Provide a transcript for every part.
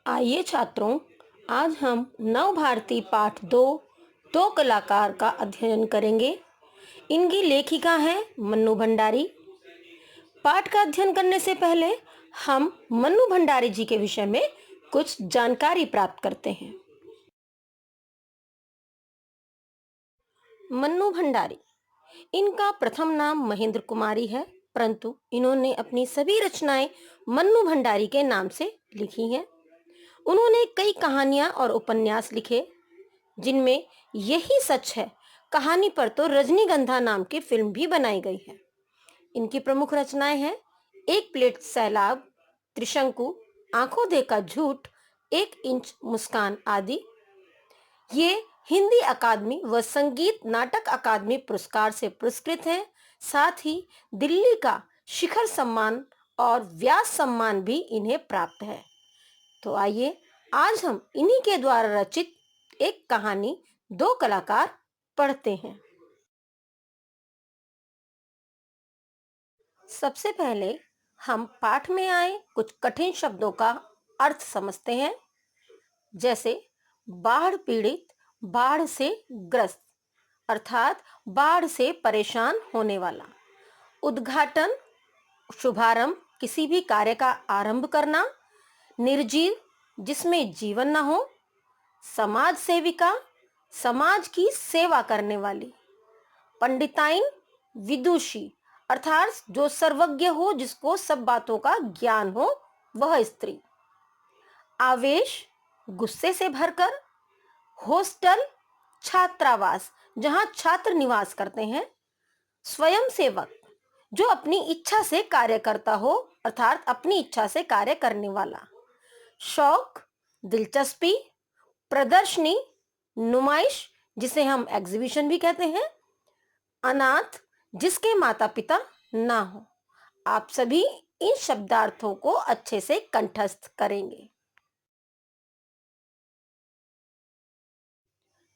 आइए छात्रों, आज हम नव भारती पाठ दो कलाकार का अध्ययन करेंगे। इनकी लेखिका है मन्नू भंडारी। पाठ का अध्ययन करने से पहले हम मन्नू भंडारी जी के विषय में कुछ जानकारी प्राप्त करते हैं। मन्नू भंडारी, इनका प्रथम नाम महेंद्र कुमारी है, परंतु इन्होंने अपनी सभी रचनाएं मन्नू भंडारी के नाम से लिखी हैं। उन्होंने कई कहानियां और उपन्यास लिखे, जिनमें यही सच है कहानी पर तो रजनीगंधा नाम की फिल्म भी बनाई गई है। इनकी प्रमुख रचनाएं हैं एक प्लेट सैलाब, त्रिशंकु, आंखों देखा झूठ, एक इंच मुस्कान आदि। ये हिंदी अकादमी व संगीत नाटक अकादमी पुरस्कार से पुरस्कृत हैं। साथ ही दिल्ली का शिखर सम्मान और व्यास सम्मान भी इन्हें प्राप्त है। तो आइए आज हम इन्हीं के द्वारा रचित एक कहानी दो कलाकार पढ़ते हैं। सबसे पहले हम पाठ में आए कुछ कठिन शब्दों का अर्थ समझते हैं, जैसे बाढ़ पीड़ित, बाढ़ से ग्रस्त अर्थात बाढ़ से परेशान होने वाला। उद्घाटन, शुभारंभ, किसी भी कार्य का आरंभ करना। निर्जीव, जिसमें जीवन न हो। समाज सेविका, समाज की सेवा करने वाली। पंडिताइन, विदुषी अर्थात जो सर्वज्ञ हो, जिसको सब बातों का ज्ञान हो, वह स्त्री। आवेश, गुस्से से भरकर। हॉस्टल, छात्रावास, जहां छात्र निवास करते हैं। स्वयंसेवक, जो अपनी इच्छा से कार्य करता हो अर्थात अपनी इच्छा से कार्य करने वाला। शौक, दिलचस्पी। प्रदर्शनी, नुमाइश, जिसे हम एग्जीबिशन भी कहते हैं। अनाथ, जिसके माता पिता ना हो। आप सभी इन शब्दार्थों को अच्छे से कंठस्थ करेंगे।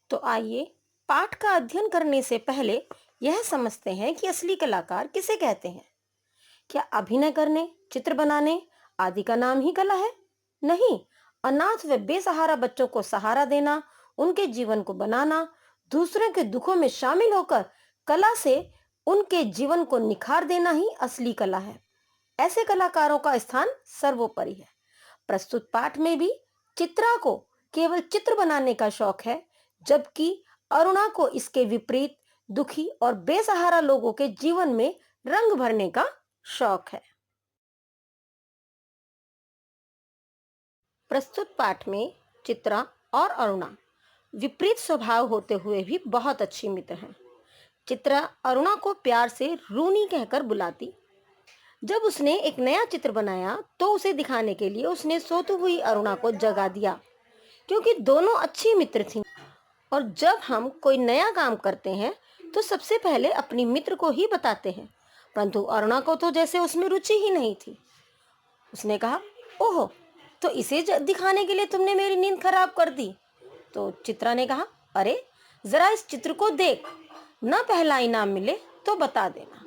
तो आइए पाठ का अध्ययन करने से पहले यह समझते हैं कि असली कलाकार किसे कहते हैं। क्या अभिनय करने, चित्र बनाने आदि का नाम ही कला है? नहीं, अनाथ व बेसहारा बच्चों को सहारा देना, उनके जीवन को बनाना, दूसरों के दुखों में शामिल होकर कला से उनके जीवन को निखार देना ही असली कला है। ऐसे कलाकारों का स्थान सर्वोपरि है। प्रस्तुत पाठ में भी चित्रा को केवल चित्र बनाने का शौक है, जबकि अरुणा को इसके विपरीत दुखी और बेसहारा लोगों के जीवन में रंग भरने का शौक है। प्रस्तुत पाठ में चित्रा और अरुणा विपरीत स्वभाव होते हुए भी बहुत अच्छी मित्र हैं। चित्रा अरुणा को प्यार से रूनी कहकर बुलाती। जब उसने एक नया चित्र बनाया तो उसे दिखाने के लिए उसने सोती हुई अरुणा को जगा दिया, क्योंकि दोनों अच्छी मित्र थीं। और जब हम कोई नया काम करते हैं तो सबसे पहले अपनी मित्र को ही बताते हैं, परंतु अरुणा को तो जैसे उसमें रुचि ही नहीं थी। उसने कहा, ओहो, तो इसे दिखाने के लिए तुमने मेरी नींद खराब कर दी। तो चित्रा ने कहा, अरे जरा इस चित्र को देख, न पहला इनाम मिले तो बता देना।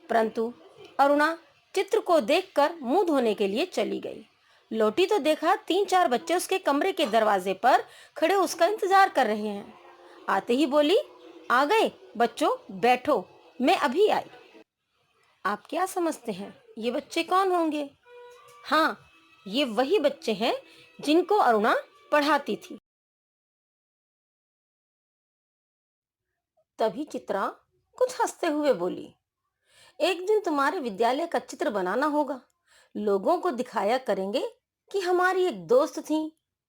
परंतु अरुणा चित्र को देखकर मुंह धोने के लिए चली गई। लौटी तो देखा 3-4 बच्चे उसके कमरे के दरवाजे पर खड़े उसका इंतजार कर रहे हैं। आते ही बोली, आ गए बच्चों, बैठो, मैं अभी आई। आप क्या समझते हैं, ये बच्चे कौन होंगे? हाँ, ये वही बच्चे हैं जिनको अरुणा पढ़ाती थी। तभी चित्रा कुछ हंसते हुए बोली, एक दिन तुम्हारे विद्यालय का चित्र बनाना होगा। लोगों को दिखाया करेंगे कि हमारी एक दोस्त थी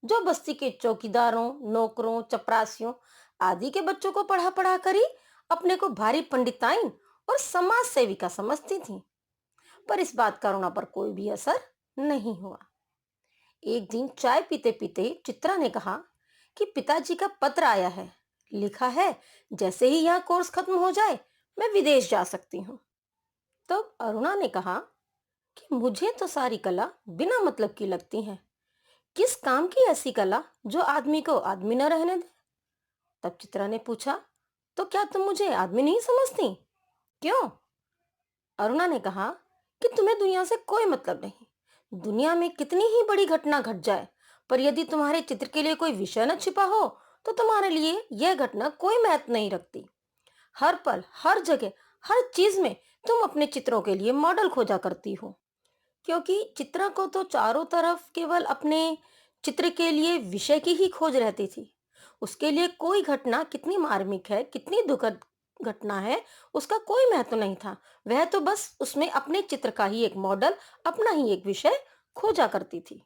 जो बस्ती के चौकीदारों, नौकरों, चपरासियों आदि के बच्चों को पढ़ा पढ़ा कर ही अपने को भारी पंडिताइन और समाज सेविका समझती थी। पर इस बात का अरुणा पर कोई भी असर नहीं हुआ। एक दिन चाय पीते पीते चित्रा ने कहा कि पिताजी का पत्र आया है। लिखा है, जैसे ही यह कोर्स खत्म हो जाए मैं विदेश जा सकती हूँ। तब अरुणा ने कहा कि मुझे तो सारी कला बिना मतलब की लगती है। किस काम की ऐसी कला जो आदमी को आदमी न रहने दे? तब चित्रा ने पूछा, तो क्या तुम मुझे आदमी नहीं समझती? क्यों? अरुणा ने कहा कि तुम्हें दुनिया से कोई मतलब नहीं। दुनिया में कितनी ही बड़ी घटना घट जाए, पर यदि तुम्हारे चित्र के लिए कोई विषय न छिपा हो तो तुम्हारे लिए यह घटना कोई महत्व नहीं रखती। हर पल, हर जगह, हर चीज में तुम अपने चित्रों के लिए मॉडल खोजा करती हो, क्योंकि चित्रा को तो चारों तरफ केवल अपने चित्र के लिए विषय की ही खोज रहती थी। उसके लिए कोई घटना कितनी मार्मिक है, कितनी दुखद घटना है, उसका कोई महत्व नहीं था। वह तो बस उसमें अपने चित्र का ही एक मॉडल, अपना ही एक विषय खोजा करती थी।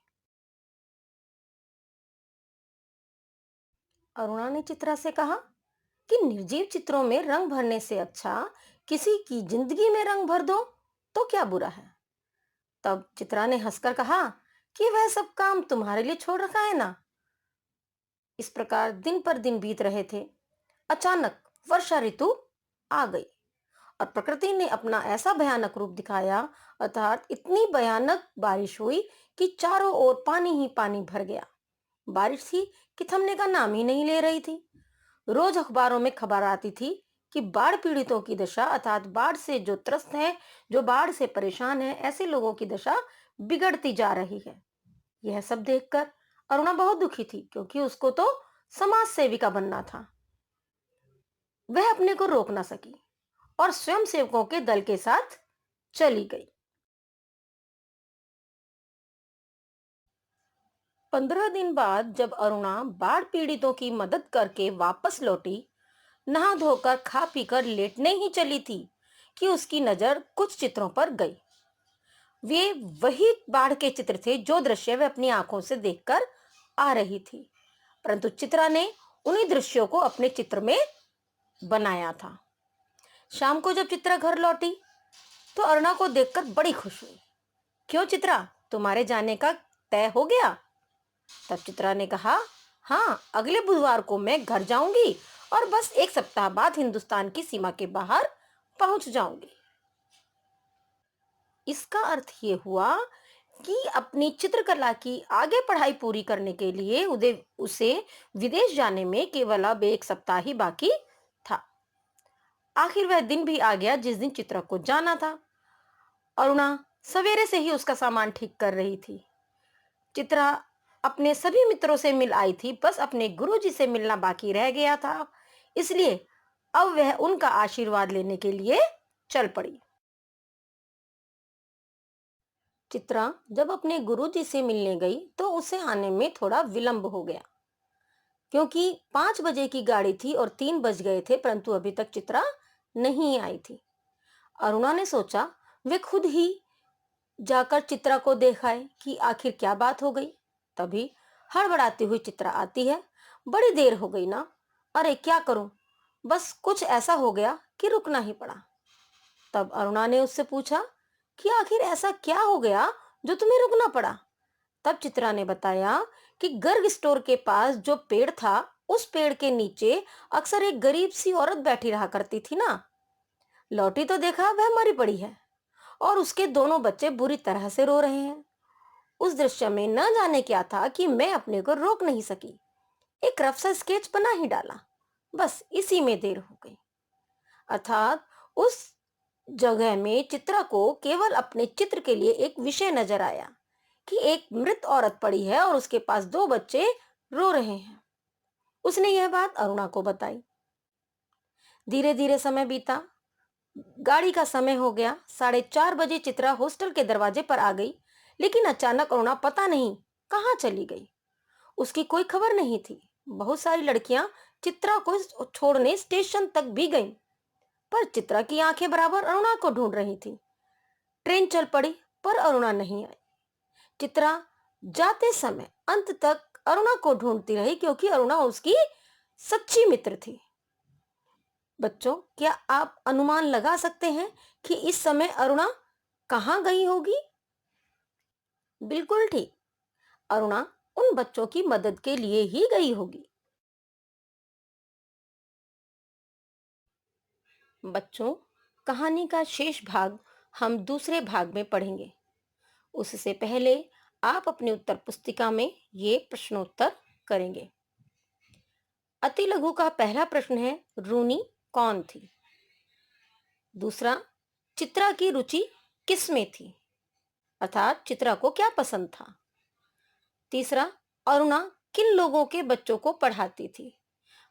अरुणा ने चित्रा से कहा कि निर्जीव चित्रों में रंग भरने से अच्छा किसी की जिंदगी में रंग भर दो तो क्या बुरा है। तब चित्रा ने हंसकर कहा कि वह सब काम तुम्हारे लिए छोड़ रखा है ना। इस प्रकार दिन पर दिन बीत रहे थे। अचानक वर्षा ऋतु आ गई और प्रकृति ने अपना ऐसा भयानक रूप दिखाया, अर्थात इतनी भयानक बारिश हुई कि चारों ओर पानी ही पानी भर गया। बारिश थी कि थमने का नाम ही नहीं ले रही थी। रोज अखबारों में खबर आती थी कि बाढ़ पीड़ितों की दशा, अर्थात बाढ़ से जो त्रस्त हैं, जो बाढ़ से परेशान हैं, ऐसे लोगों की दशा बिगड़ती जा रही है। यह सब देखकर अरुणा बहुत दुखी थी, क्योंकि उसको तो समाज सेविका बनना था। वह अपने को रोक ना सकी और स्वयं सेवकों के दल के साथ चली गई। 15 दिन बाद जब अरुणा बाढ़ पीड़ितों की मदद करके वापस लौटी, नहा धोकर खा पीकर लेटने ही चली थी कि उसकी नजर कुछ चित्रों पर गई। वे वही बाढ़ के चित्र थे जो दृश्य वह अपनी आंखों से देखकर आ रही थी, परंतु चित्रा ने उन्हीं दृश्यों को अपने चित्र में बनाया था। शाम को जब चित्रा घर लौटी तो अरुणा को देखकर बड़ी खुश हुई। क्यों चित्रा, तुम्हारे जाने का तय हो गया? तब चित्रा ने कहा, हाँ, अगले बुधवार को मैं घर जाऊंगी और बस एक सप्ताह बाद हिंदुस्तान की सीमा के बाहर पहुंच जाऊंगी। इसका अर्थ ये हुआ कि अपनी चित्रकला की आगे पढ़ाई पूरी करने के लिए उसे विदेश जाने में केवल अब एक सप्ताह ही बाकी था। आखिर वह दिन भी आ गया जिस दिन चित्रा को जाना था। अरुणा सवेरे से ही उसका सामान ठीक कर रही थी। चित्रा अपने सभी मित्रों से मिल आई थी, बस अपने गुरुजी से मिलना बाकी रह गया था। इसलिए अब वह उनका आशीर्वाद लेने के लिए चल पड़ी। चित्रा जब अपने गुरुजी से मिलने गई तो उसे आने में थोड़ा विलंब हो गया, क्योंकि 5 बजे की गाड़ी थी और 3 बज गए थे, परंतु अभी तक चित्रा नहीं आई थी। अरुणा ने सोचा वे खुद ही जाकर चित्रा को देखाए कि आखिर क्या बात हो गई। तभी हड़बड़ाती हुई चित्रा आती है। बड़ी देर हो गई ना, अरे क्या करूं, बस कुछ ऐसा हो गया कि रुकना ही पड़ा। तब अरुणा ने उससे पूछा कि आखिर ऐसा क्या हो गया जो तुम्हें रुकना पड़ा। तब चित्रा ने बताया कि गर्ग स्टोर के पास जो पेड़ था, उस पेड़ के नीचे अक्सर एक गरीब सी औरत बैठी रहा करती थी ना। लौटी तो देखा वह मरी पड़ी है और उसके दोनों बच्चे बुरी तरह से रो रहे हैं। उस दृश्य में न जाने क्या था कि मैं अपने को रोक नहीं सकी, एक रफ सा स्केच बना ही डाला, बस इसी में देर हो गई। अर्थात उस जगह में चित्रा को केवल अपने चित्र के लिए एक विषय नजर आया कि एक मृत औरत पड़ी है और उसके पास 2 बच्चे रो रहे हैं। उसने यह बात अरुणा को बताई। धीरे धीरे समय बीता। गाड़ी का समय हो गया। 4:30 बजे चित्रा हॉस्टल के दरवाजे पर आ गई, लेकिन अचानक अरुणा पता नहीं कहाँ चली गई। उसकी कोई खबर नहीं थी। बहुत सारी लड़कियां चित्रा को छोड़ने स्टेशन तक भी गईं, पर चित्रा की आंखें बराबर अरुणा को ढूंढ रही थी। ट्रेन चल पड़ी, पर अरुणा नहीं आई। चित्रा जाते समय अंत तक अरुणा को ढूंढती रही, क्योंकि अरुणा उसकी सच्ची मित्र थी। बच्चों, क्या आप अनुमान लगा सकते हैं कि इस समय अरुणा कहाँ गई होगी? बिल्कुल ठीक, अरुणा उन बच्चों की मदद के लिए ही गई होगी। बच्चों, कहानी का शेष भाग हम दूसरे भाग में पढ़ेंगे। उससे पहले आप अपनी उत्तर पुस्तिका में ये प्रश्नोत्तर करेंगे। अति लघु का पहला प्रश्न है, रूनी कौन थी? दूसरा, चित्रा की रुचि किस में थी, अर्थात चित्रा को क्या पसंद था? तीसरा, अरुणा किन लोगों के बच्चों को पढ़ाती थी?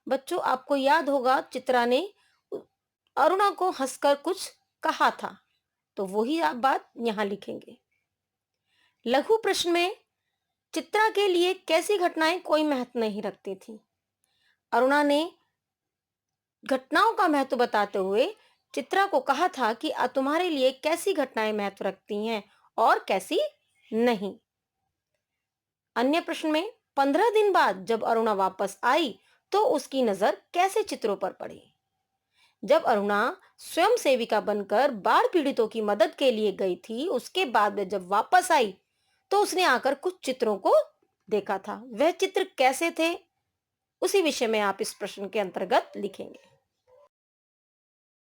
बच्चों, आपको याद होगा चित्रा ने उ- अरुणा को हंसकर कुछ कहा था, तो वही आप बात यहाँ लिखेंगे। लघु प्रश्न में चित्रा के लिए कैसी घटनाएं कोई महत्व नहीं रखती थी? अरुणा ने घटनाओं का महत्व बताते हुए चित्रा को कहा था कि तुम्हारे लिए कैसी घटनाएं महत्व रखती हैं और कैसी नहीं। अन्य प्रश्न में 15 दिन बाद जब अरुणा वापस आई तो उसकी नजर कैसे चित्रों पर पड़ी? जब अरुणा स्वयं सेविका बनकर बाढ़ पीड़ितों की मदद के लिए गई थी, उसके बाद में जब वापस आई तो उसने आकर कुछ चित्रों को देखा था। वह चित्र कैसे थे, उसी विषय में आप इस प्रश्न के अंतर्गत लिखेंगे।